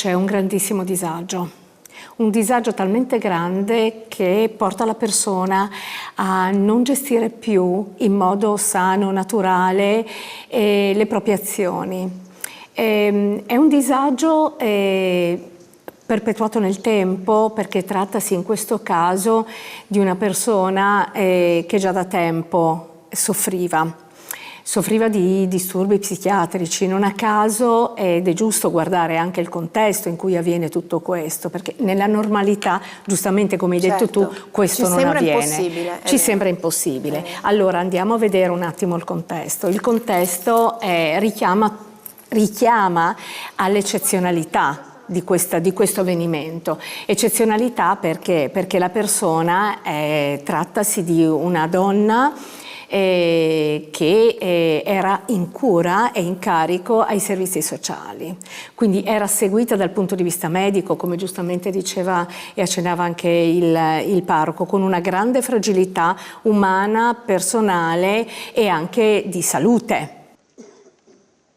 c'è un grandissimo disagio. Un disagio talmente grande che porta la persona a non gestire più in modo sano, naturale le proprie azioni. È un disagio perpetuato nel tempo, perché trattasi in questo caso di una persona che già da tempo soffriva di disturbi psichiatrici. Non a caso, ed è giusto guardare anche il contesto in cui avviene tutto questo, perché nella normalità, giustamente come hai detto tu, questo non avviene. Ci sembra impossibile. Allora andiamo a vedere un attimo il contesto. Il contesto richiama all'eccezionalità di questo avvenimento. Eccezionalità perché la persona trattasi di una donna che era in cura e in carico ai servizi sociali, quindi era seguita dal punto di vista medico, come giustamente diceva e accennava anche il parroco, con una grande fragilità umana, personale e anche di salute.